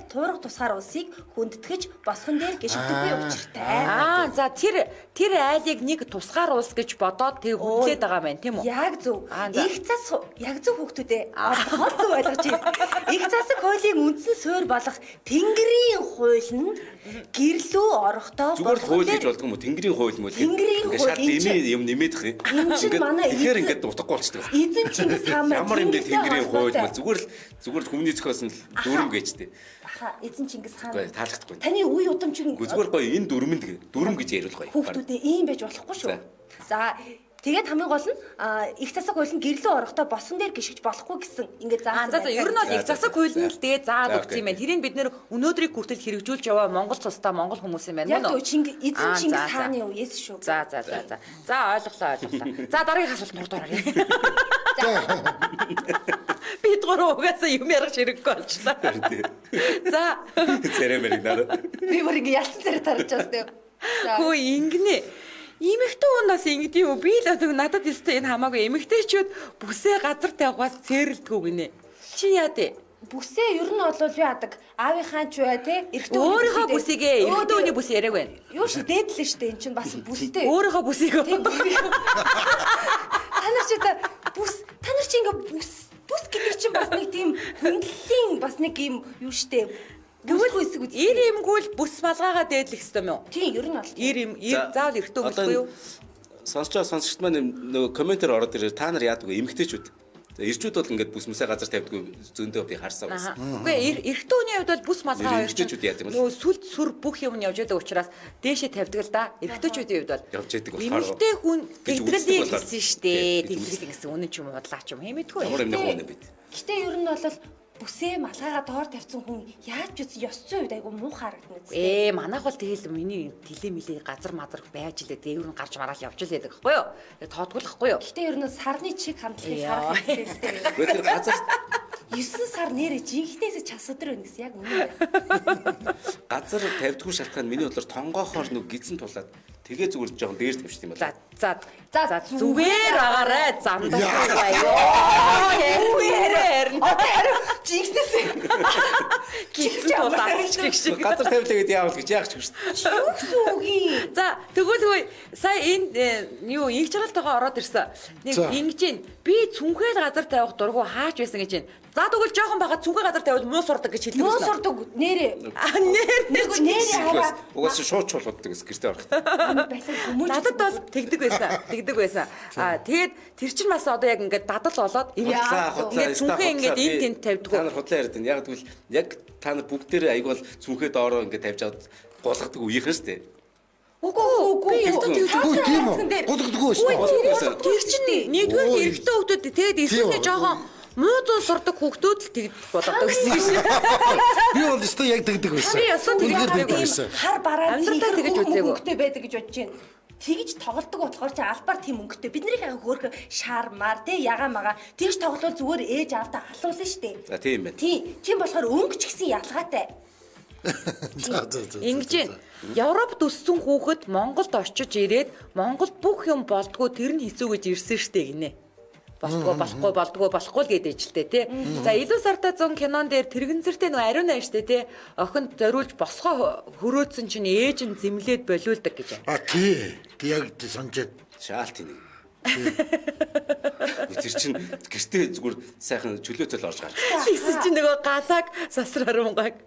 S1: туурах тусгаар улсыг хүндэтгэж босхон дээр гიშгдэггүй учиртай.
S2: За тэр айлыг нэг тусгаар улс гэж бодоод тэг хүндлээд байгаа мэн тийм үү?
S1: Яг зөв. Их цас яг зөв хүүхдүүдээ одоо зөв ойлгож байна. Их засаг хуулийн үндсэн суурь болох Тэнгэрийн хууль нь гэрлүү орохдоо
S4: зүгээр хууль гэж болдгоо юм уу? Тэнгэрийн хууль юм уу?
S1: Тэнгэрийн хууль
S4: шат юм нэмэдэх юм. Тэгэхээр ингээд дутахгүй болчихдог.
S1: Эзэн Чингис хаан
S4: Ямар юм бэ Тэнгэрийн хууль мэл зүгээр хүмүүний зохиосон л дүрм гэжтэй.
S1: Аха эзэн Чингис хаан.
S4: Таалагдахгүй.
S1: Таны үе удамчин
S4: зүгээр гоё энэ дүрм гэж яриул гоё.
S1: Хүүхдүүдээ ийм байж болохгүй шүү. За тэгээд хамгийн гол нь их засаг хууль нь гэрлүү орохдоо босон дээр гიშгэж болохгүй гэсэн ингээд заасан.
S2: За ер нь бол их засаг хууль нь л тэгээд заагаад өгсөн юм байна. Тэрийг бид нэр өнөөдрийг хүртэл хэрэгжүүлж яваа Монгол цустай Монгол хүмүүс юм байна.
S1: Яг зөв эзэн Чингис хааны үеэс шүү.
S2: За ойлголоо. За дараагийн асуулт руу оръё. Бид гурав угаасаа юм ярих хэрэггүй болчлаа. За
S4: царэмэрийг нараа.
S1: Би бүр ингэ ялцсан царай тарж байгаа юм.
S2: Хөө ингэнэ. Имэгтэй хүнээс ингэдэг юу? Би л надад өстэй энэ хамаагүй эмэгтэйчүүд бүсээ газар тавихаас цээрэлдэггүй гинэ. Чи яа дээ?
S1: Бүсээ ер нь бол би яадаг аавынхаа ч бай те эрэгтэй
S2: өөрийнхөө бүсийгээ эрэгтэй хүний бүс яриаг байна.
S1: Юу ч дээдлээ штэ эн чинь бас бүстэй.
S2: Өөрийнхөө бүсийгээ.
S1: Та нар чи ингээ бүс гэдэг чинь бас нэг тийм хүндлэлийн бас нэг юм юу штэ.
S2: Тэгвэл ир имгүүл бүс малгаагаа дээдлэх хэвээр юм уу?
S1: Тийм ер нь бол.
S2: Ир заавал эрэгтэй бүсгүй юу?
S4: Сонсогчд маань нөгөө комментээр ороод ирээ та нар яадаг вэ? Эмэгтэйчүүд. Ирчүүд бол ингээд бүс мөсөө газар тавьдгүй зөндөө би харсан байсан.
S2: Үгүй эрэгтэй хүний хувьд бол бүс малгай
S4: эрэгтэйчүүд яадаг юм бэ?
S2: Нөгөө сүл сүр бүх юм нь явж байдаг учраас дээшээ тавьдаг л да. Эрэгтэйчүүдийн хувьд бол
S4: явж байдаг болохоор
S2: эмэгтэй хүн тэгдрэлийг хийсэн штэ. Тэгдрэл гэсэн үнэн ч юм уу бодлаа ч юм хэмэдэггүй.
S4: Ямар юм нэг үнэ бид.
S1: Гэтэ ер нь бол бүсээ малгайгаа доор тавьсан хүн яаж ч ёс зүйн үед айгу муу харагдана үстэй.
S2: Манайх бол тэгэл миний тэлээ газар байж лээ. Дээвэр нь гарч мараал явж л байдаг хгүй юу? Тоодгуулахгүй юу?
S1: Гэтэ ер нь сарны чиг хандлагыг харах хэрэгтэй.
S4: Тэр газар
S1: 9 сар нэрэ жинхнээс час өдөр байна гэсэн яг үнэ.
S4: Газар тавьдгүй шалтгаан миний бодлоор тонгоохоор нүг гидсэн тулаад тэгээ зүгээр жоохон дээр тавьчих юм байна.
S2: За зүгээр агаарай замдаа яа.
S1: Жинхнээс
S2: гидсэн тулаад шиг.
S4: Газар тавьлаа гэдээ яавал гэж яах ч юм шүү.
S1: юу гэсэн үг юм.
S2: За тэгвэл сая энэ юу инх жаргалтайгаа ороод ирсэн. Нэг ингэж гин би цүнхэл газар тавих дургу хаач байсан гэж байна. За тэгвэл жоохон байгаад цүнхэл газар тавил муу сурдаг гэж хэлдэг
S1: байсан. Муу сурдаг нэрээ. Нэрээ хараа.
S4: Угаас шууд чуулгаддаг гэсэн гэртээ орох.
S2: Надад бол тэгдэг байсан. Тэгээд тэр чинь бас одоо яг ингээд дадал болоод ингээд цүнхээ ингээд энд тэнд тавьдаг.
S4: Та нар худлаа яриад байна. Яг тэгвэл яг та нар бүгдээрээ аяг бол цүнхээ доороо ингээд тавьж аваад гулгадаг үеийнхэн шүү дээ.
S2: Үгүй
S3: тийм үү? Гулгадаггүй шүү.
S2: Тэр чинь нэгдүгээр эрэгтэй хүмүүс тэгээд эсвэл жоохон муу зүүн сурдаг хүүхдүүд л тэгдэг болоод гэсэн юм.
S3: Би бол өстой яг тэгдэг байсан.
S2: Би өстой тэгдэг байсан.
S1: Хар бараа
S2: амьдралдаа тэгэж үзээгүй.
S1: Хүүхдээ байдаг гэж бодож байна. тэгж тоглодог болохоор чи албаар тийм өнгөтэй. Бид нарыг хөөх шаар маар те ягаа мага тэгж тоглол зүгээр ээж аавдаа халуулна штэ.
S4: За тийм байна.
S1: Тийм болохоор өнгө ч гэсэн ялгаатай.
S2: Ингэж байна. Европт өссөн хүүхэд Монголд очиж ирээд Монголд бүх юм болдгоо тэр нь хэцүү гэж ирсэн штэ гинэ. Болдгоо л гэдэг ч л тий. За илүү сартаа 100 кинон дээр тэрэгэнцэртэй нөгөө ариун найш тий. Охинд зориулж босгоо хөрөөцсөн чинь ээж нь зэмлээд болиулдаг гэж.
S3: Тий. Яг сонжээ.
S4: Шаалт нэг. Тэр чинь гэртээ зүгээр сайхан чөлөөтэй орж гарч.
S2: Тэгсэн чинь нөгөө галааг сасраар унгааг.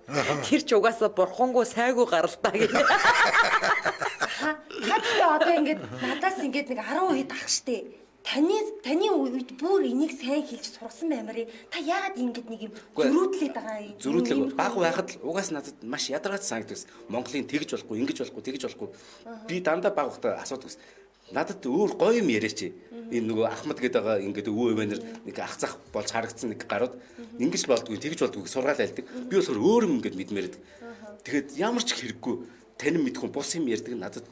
S2: Тэр ч угаасаа бурхангүй сайгүй гаралтаа гэх.
S1: Хаа одоо ингээд надаас ингээд нэг 10 үед ах штэ. Таны үед бүр энийг сайн хэлж сурсан баймарыг та яагаад ингэж нэг юм зөрүүдлээд байгаа юм?
S4: Зөрүүдлэг баг байхад л угаас надад маш ядаргаач санагддаг. Монголын тэгж болохгүй, тэгж болохгүй. Би дандаа баг байхдаа асуудаг. Надад өөр гоё юм яриач. Энэ нөгөө Ахмад гэдэг байгаа ингээд өвөө өвөнөр нэг ах зах болж харагдсан нэг гарууд ингэж болдгүй, тэгж болдгүй сургаал айлдаг. Би болохоор өөр юм ингээд мэдмээрдэг. Тэгэхэд ямар ч хэрэггүй танин мэдхэн бус юм ярьдаг надад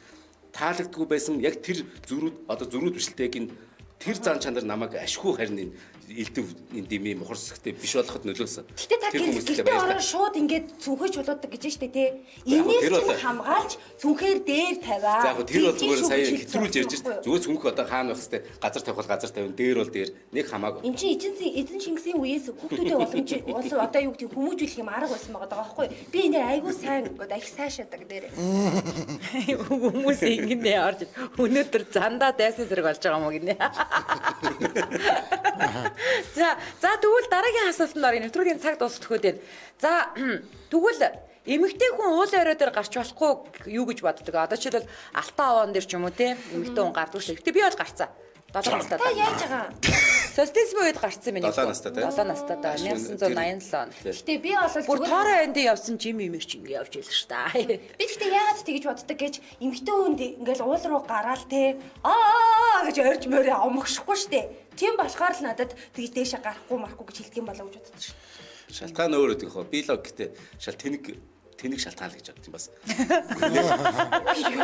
S4: таалагдгүй байсан. Яг тэр зөрүүд бишлтэйг энэ тэр зан чанар намайг ашгүй харин элдв энэ дими мухарсагтэй биш болоход нөлөөсөн.
S1: Гэтэ та гэртээ ороо шууд ингээд цүнхэж болоодог гэж штэ тий. Энээс ч хамгаалж цүнхээр дээр тавиа.
S4: За яг тэр бол зүгээр сая хэтрүүлж ярьж штэ. Зүгээр цүнх одоо хаана байх хэвээр газар тавих бол газар тавина, дээр бол дээр нэг хамаагүй.
S1: Энд чинь эзэн Шингисийн үеэс хүүхдүүдэд одоо юу гэдэг хүмүүжүүлэх юм арга байсан байгаа байхгүй. Би энэ айгүй сайн гэдэг их сайшаадаг дээр.
S2: Хүмүүс ингэнэ орж өнөөдөр зандаа дайсан зэрэг болж байгаа юм уу гинэ. За тэгвэл дараагийн асуултанд оръё. Нэвтрүүлгийн цаг дуусчиход байна. За тэгвэл эмэгтэй хүн уул орой дээр гарч болохгүй юу гэж боддог. Одоо жишээлбэл Алтан овоон дээр ч юм уу те эмэгтэй хүн гардаг шүү. Гэтэ би бол гарцаа. 7 настай.
S1: Та яаж байгаа?
S2: Социализм үед гарцсан миний.
S4: 7 настай те.
S2: 7 настай да 1987 он.
S1: Гэтэ би бол
S2: бүр тоороо энд явсан жим имэрч ингэ явж ийл ш та.
S1: Би гэхдээ яагаад тэгж боддог гэж эмэгтэй хүнд ингээл уул руу гараал те гэж орж морь омгшихгүй штэ. Тийм болохоор л надад тэгж дээшээ гарахгүй марахгүй гэж хэлдэг юм болоо гэж боддог ш.
S4: Шалтгаан өөр өдөг хөө. Би л гэхдээ шал тэнэг шалтгаан л гэж бодчих юм бас.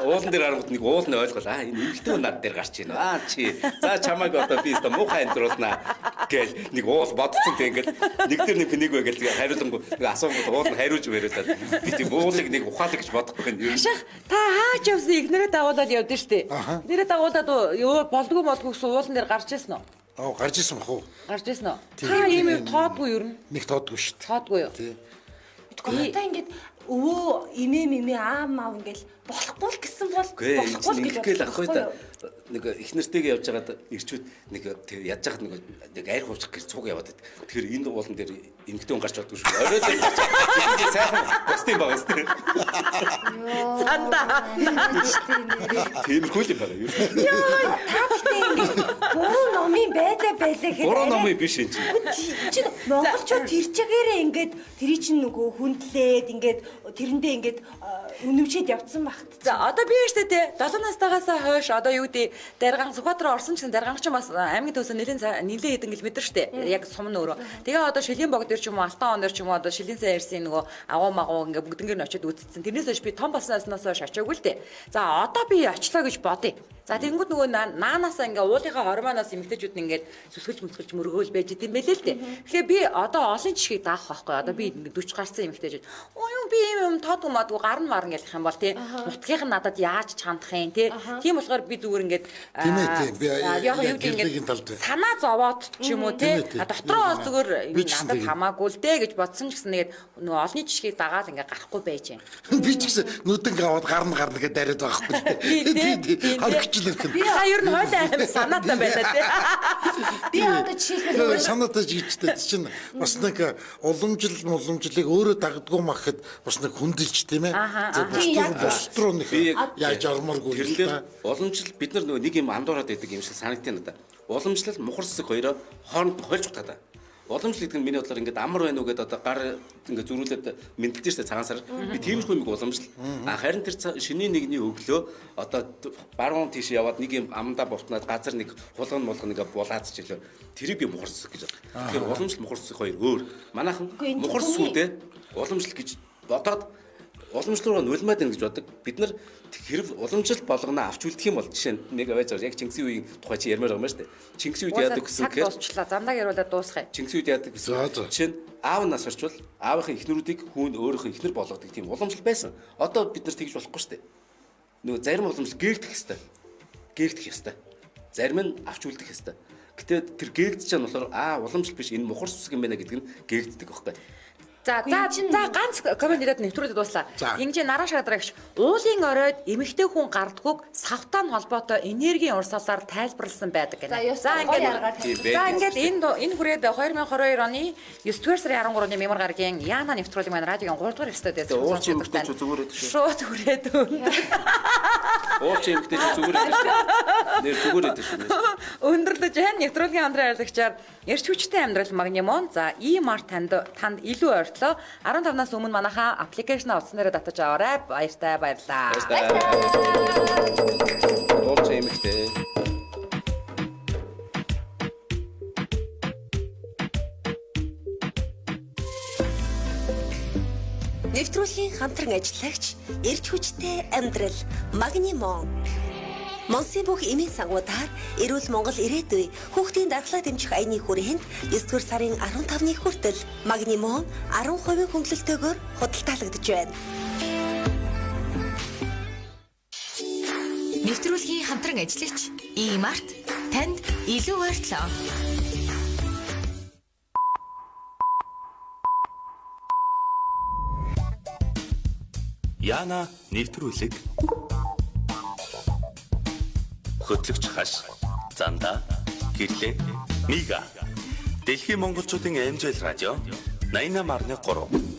S4: Уулан дээр харангууд нэг уул нь ойлгол энэ эмэгтэй над дээр гарч ийн. Чи за чамайг одоо би өстө муухай амьдруулнаа гэл нэг уул бодсон тэг ингээл нэг дээр нэг вэ гэл хариулангуу нэг асуугууд уул нь хариулж мөрөөдөө би тийм уулыг нэг ухаалаг гэж бодохгүй юм.
S2: Хашаа та хаач явсан игнэрээ дагуулаад явдсан штэ. Нэрээ дагуулаад болдгоо гэсэн уулан дээр гарч ирсэн үү?
S3: Гарч ирсэн бах уу?
S2: Гарч ирсэн үү? Та ийм юм тоодгүй юу?
S3: Нэг тоодгүй шүү дээ.
S2: Тоодгүй юу?
S3: Тий.
S1: Та ингээд өвөө имээ аав мав ингээл болохгүй л гэсэн бол болохгүй л гэж
S4: боддог ахгүй да. Нэг их нэртэйгээ явж байгаад ирчүүд нэг ядж хахад нэг айр хувцах гэр цуг яваад байт. Тэгэхээр энэ уулан дээр эмэгтэй хүн гарч чаддгүй шүү. Оройд энэ сайхан бусдын байгаа шүү.
S2: Зандаа.
S4: Тиймэрхүү л юм байна юу?
S1: Яа, таахтай ингээд буруу номын байлаа гэхэд
S4: буруу номын биш энэ
S1: чинь монголчууд тэрчгээрээ ингээд тэрий чинь нөгөө хүндлээд ингээд тэрэндээ ингээд үнэмшээд явцсан багт.
S2: За одоо би штэ те 7 настайгаас хойш одоо юу гэдэг Даргаан Сүхбаатар орсон ч Даргаан ч бас аймгийн төвөөс нэлээд хэдэн километр штэ. Яг сум нь өөрөө. Тэгээ одоо Шилийн бог дээр ч юм уу Алтан он дээр ч юм уу одоо Шилийн сан ярьсан нөгөө агуу магуу ингээ бүгднгээр нь очиод үзсэн. Тэрнээс хойш би том болсноос хойш очиагүй л те. За одоо би очлоо гэж бодъё. За тэгэнгүүт нөгөө наанаасаа ингээ уулынхаа хормоноос эмэгтэйчүүд нь ингээ сүсгэлж мөргөөл байж идэм байлээ л те. Тэгэхээр би одоо олон жишгийг даах байхгүй. Одоо би 40 гарсан эмэгтэйчүүд юу би юм тоодгүй мадгүй гарн марн гэх юм бол те. Нутгийнх нь надад яаж чандах юм те. Тийм болохоор би зүгээр ингээд яг юу гэдэг санаа зовоод ч юм уу те. Дотроо бол зүгээр надад хамаагүй л дээ гэж бодсон ч гэсэн тэгээд нөгөө олонний жишгийг дагаад ингээ гарахгүй байж юм.
S3: Би ч гэсэн нүдэн аваад гарна гэдэг дараад байгаа байхгүй.
S2: Би хоёр нь хойлоо аим санаатай байлаа тий.
S1: Би одоо жишээлбэл
S3: санаатай жигчтэй чинь бас нэг уламжлалыг өөрөө дагдгүй махад бас нэг хүндэлж тийм ээ. Бус руу нэг яаж орморгүй
S4: л та. Уламжлал бид нар нэг юм андуураад байдаг юм шиг санагдтыг надаа. Уламжлал мухарсаг хоёроо хооронд хольж утгадаг. Уламжлал гэдэг нь миний бодлоор ингээд амар байна уу гэдэг одоо гар ингээд зөрүүлээд мэдлж штэ цагаан сар. Би тиймэрхүү юм уламжлал. Харин тэр шиний нэгний өглөө одоо баруун тийш яваад нэг юм амдаа бовтнаад газар нэг хулган ингээд булаад ч илүү. Тэрийг би мухарсаг гэж байна. Тэгэхээр уламжлал мухарсаг хоёр өөр. Манайхан мухарс сүдэ уламжлал гэж бодоод уламжлалруу нулимаад байна гэж бодог. Бид нар хэрэг уламжлалт болгоно авч үлдэх юм бол жишээ нь нэг аваад яг Чингисийн үеийн тухай чи ярмаар байгаа юм шүү дээ. Чингисийн үед яадаг гэсэн
S2: хэрэг дуусчлаа. Замдаа яриулаад дуусгая.
S4: Чингисийн үед яадаг гэсэн. Жишээ нь аав нас орчвол аавынхын эхнэрүүдийг хүүн өөрийнхөө эхнэр болгодог тийм уламжлал байсан. Одоо бид нар тэгж болохгүй шүү дээ. Нөгөө зарим уламжлал гээгдэх ёстой. Гээгдэх ёстой. Зарим нь авч үлдэх ёстой. Гэтэ тэр гээгдэж байгаа нь болохоор уламжлал биш энэ мухар сүсэг юм байна гэдэг нь гээгддэг байхгүй.
S2: За ганц комент ирээд нэвтрүүлээд дуслаа. Ингэж нараа шагадрагч уулын оройд эмэгтэй хүн гардгүйг савтаа холбоотой энергийн урсгалаар тайлбарласан байдаг гэнэ. За ингээд энэ хүрээд 2022 оны 9-р сарын 13-ны Мямар гарагийн Яна нэвтрүүлэг маань радиогийн 3 дугаар студиэд шууд хүрээд
S4: Уулын эмэгтэй зүгээр шүү. Нэр зүгээр байдаг шүү.
S2: Өндөрлөж байна нэвтрүүлгийн хамтран ажиллагчаар эрч хүчтэй амьдрал магнимон. За E-Mart танд илүү ойртлоо 15-наас өмнө манайхаа аппликейшн утаснаараа татаж аваарай. Баяртай баярлаа.
S4: Уулын эмэгтэй.
S5: Нэвтрүүлгийн хамтран ажиллагч эрч хүчтэй амьдрал магнимон. Монсын бүх эмийн сангуудаар эрүүл Монгол ирээдүй хүүхдийн дархлаа дэмжих аяны хүрээнд 9-р сарын 15-ны хүртэл магнимон 10% хөнгөлөлтөөр худалдаалагдж байна.
S6: Нэвтрүүлгийн хамтран ажиллагч E-Mart танд илүү ойртлоо.
S7: Яна нэвтрүүлэг хөтлөгч хаш занда гэрлээ мига Дэлхийн монголчуудын амжилт радио 88.3